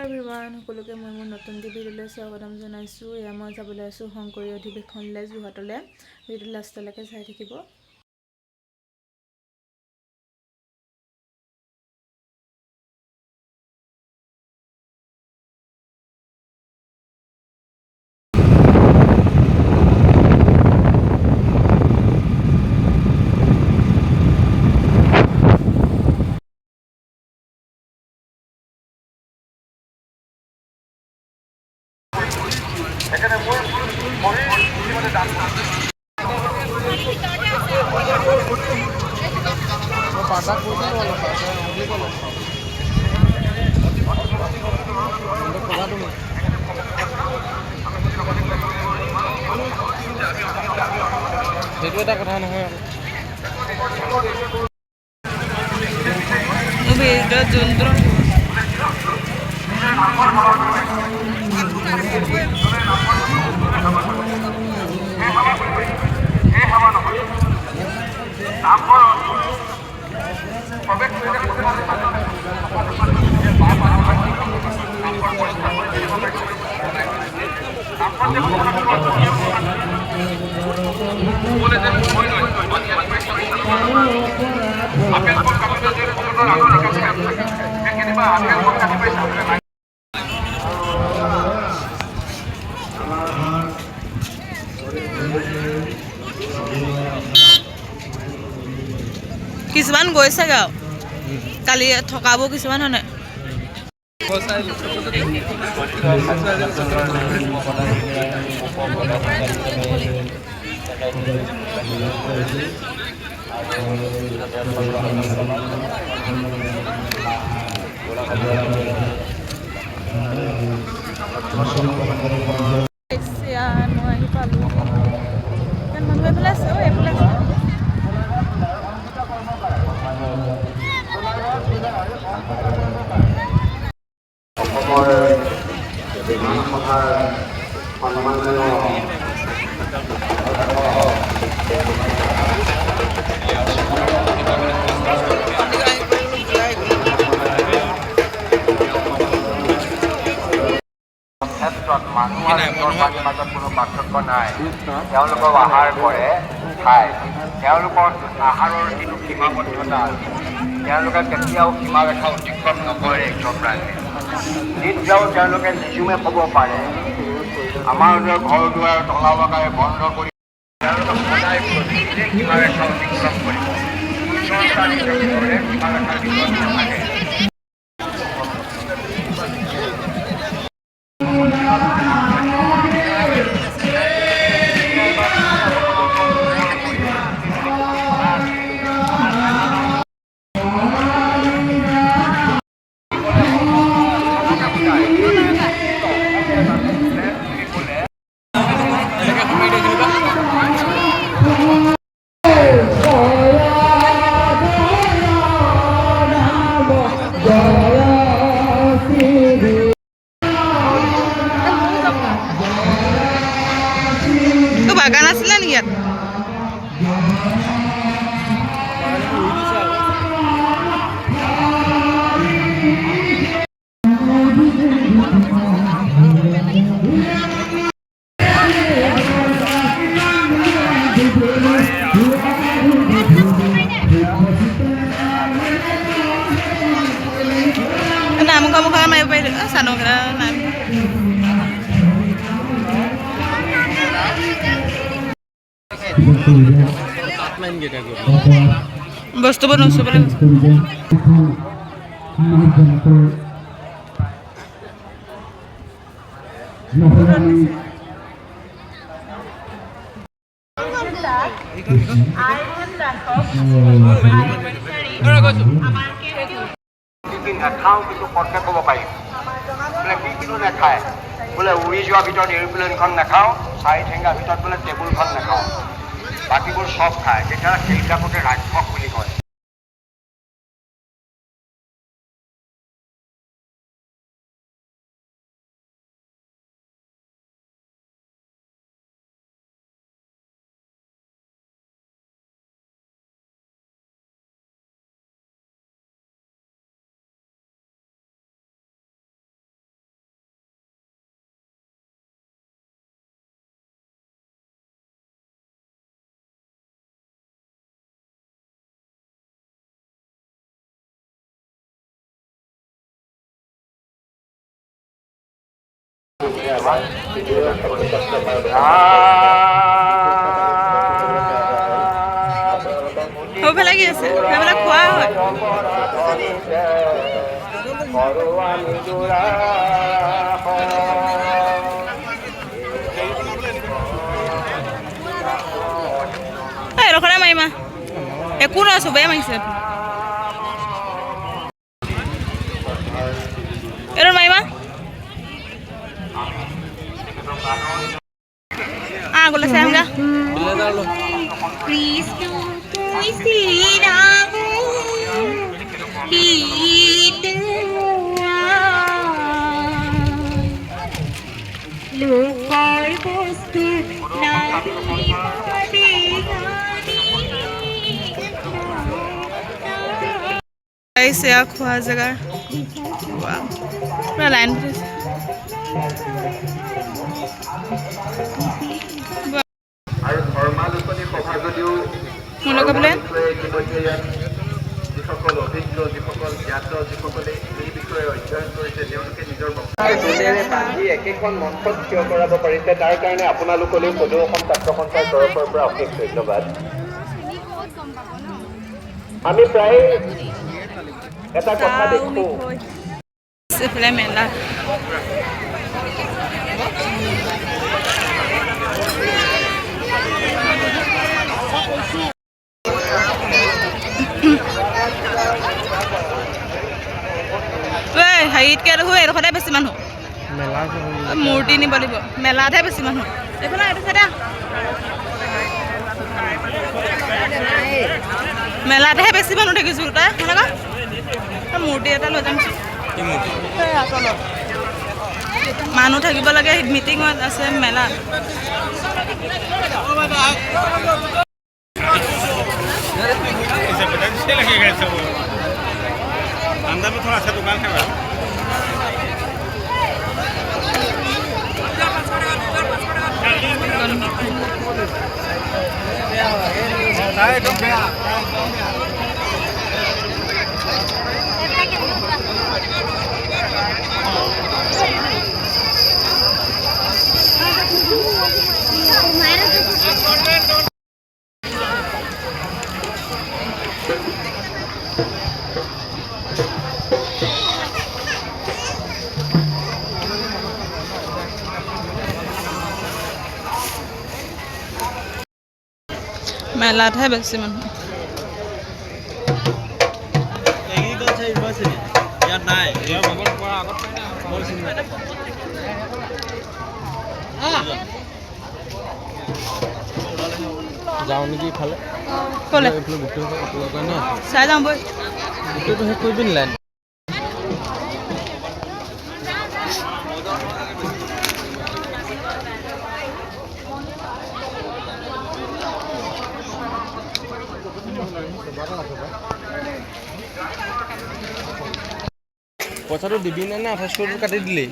Everyone সকলোকে মই মোৰ নতুন ভিডিঅ'লৈ স্বাগতম জনাইছোঁ। এয়া মই যাবলৈ আছোঁ শংকৰী অধিৱেশনলৈ যোৰহাটলৈ। ভিডিঅ'টো লাষ্টলৈকে চাই থাকিব। সেইটো এটা কথা নহয় কিছুমান গৈছে গাঁও কালি থকাবোৰ কিছুমান হয় নাই মানুহৰ মাজত কোনো পাৰ্থক্য নাই। তেওঁলোকৰ আহাৰ কৰে খায়। তেওঁলোকৰ আহাৰৰ যিটো সীমাবদ্ধতা আছে, তেওঁলোকে কেতিয়াও সীমাৰেখা অতিক্ৰম নকৰে। নিত্যাও তেওঁলোকে নিজুমে ক'ব পাৰে, আমাৰ ঘৰ দুৱাৰ তলা বগাই বন্ধ কৰি তেওঁলোকে সদায় প্ৰতিদিনে সীমাৰেখা অতিক্ৰম কৰিব। সীমাৰেখাৰ ভিতৰত নাথাকে। বাগান আছিলে নেকি ইয়াত নামঘৰ মুখৰ মাৰিব পাৰিলো চানো নাই বস্তুবোৰ নচুবলৈ নাখাওঁ কিন্তু পটকে ক'ব পাৰিম বোলে কি কিনো নাখায় বোলে উৰি যোৱাৰ ভিতৰত এৰোপ্লেনখন নাখাওঁ, চাৰি ঠেঙাৰ ভিতৰত বোলে টেবুলখন নাখাওঁ, বাকীবোৰ চব খায়। তেতিয়া সেইবিলাকতে ৰাক্ষস বুলি কয়। আমাক সৌফালে কি আছে সেইবিলাক খোৱা হয় এডোখৰে মাৰিমা একো নহয় চবেই মাৰিছে এইটো মাৰিমা আগলৈ চাই আহোঁগা খোৱা জেগাৰ পুৰা লাইন আৰু ধৰ্মালোচনী সভা যদিও যিসকল অভিজ্ঞ যিসকল জ্ঞাত যিসকলে এই বিষয়ে অধ্যয়ন কৰিছে তেওঁলোকে নিজৰ বক্তব্যৰে বান্ধি একেখন মঞ্চত থিয় কৰাব পাৰিছে তাৰ কাৰণে আপোনালোকলৈ সদৌ অসম ছাত্ৰ সন্থাৰ তৰফৰ পৰা অশেষ ধন্যবাদ আমি প্ৰায় এটা কথা দেখো মেলা হেৰিতকৈ দেখোঁ এইডোখৰতে বেছি মানুহ মূৰ্তি নিব লাগিব মেলাতহে বেছি মানুহ এইফালে এইটো চাইডে মেলাতহে বেছি মানুহ দেখিছোঁ তই শুনক মূৰ্তি এটা লৈ যাম মানুহ থাকিব লাগে মিটিঙত আছে মেলাত अंदर में थोड़ा सा दुकान है মেলাতহে বেছি মানুহ ইয়াত নাই যাওঁ নেকি ইফালে ক'লে চাই যাওঁ বৈ গোটেইটো শেষ কৰিবি নি লাইন পইচাটো দিবি নে 28 কাটি দিলি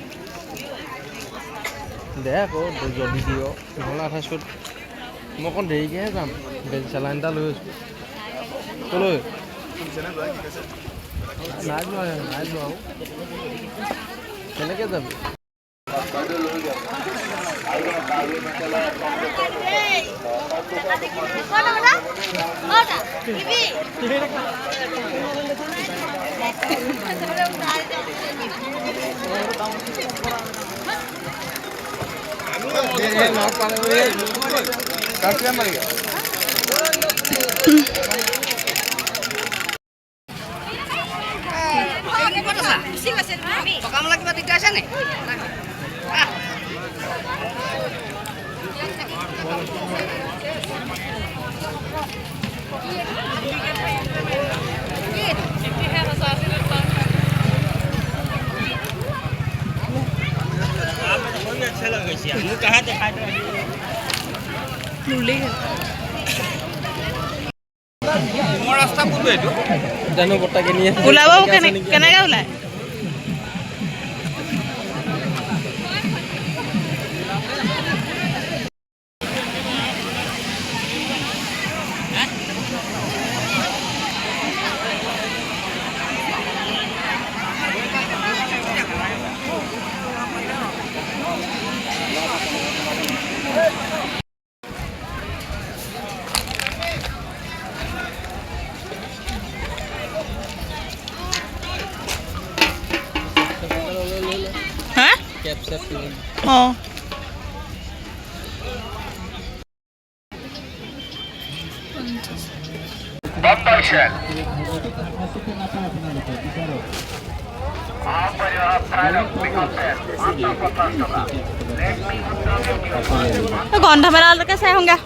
দে আকৌ যদি দিয় নহ'লে 28 মই অকণ দেৰিকৈহে যাম চেলাইন এটা লৈ আছোঁ ক'লৈ নাই যোৱা আৰু কেনেকৈ যাবি ৰাস্তা কোনটো এইটো জানো বৰ্তাকে নিয়ে ওলাব কেনেকৈ ওলায় কেপ চেপ কিনিম অঁ গম পাইছে গ্ৰন্থমেলালৈকে চাই আহোঁগৈ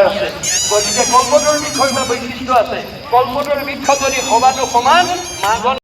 আছে গতিকে কল্পতৰ বৃক্ষৰ এটা বৈশিষ্ট্য আছে কল্পতৰ বৃক্ষ যদি সবাতো সমান মাজত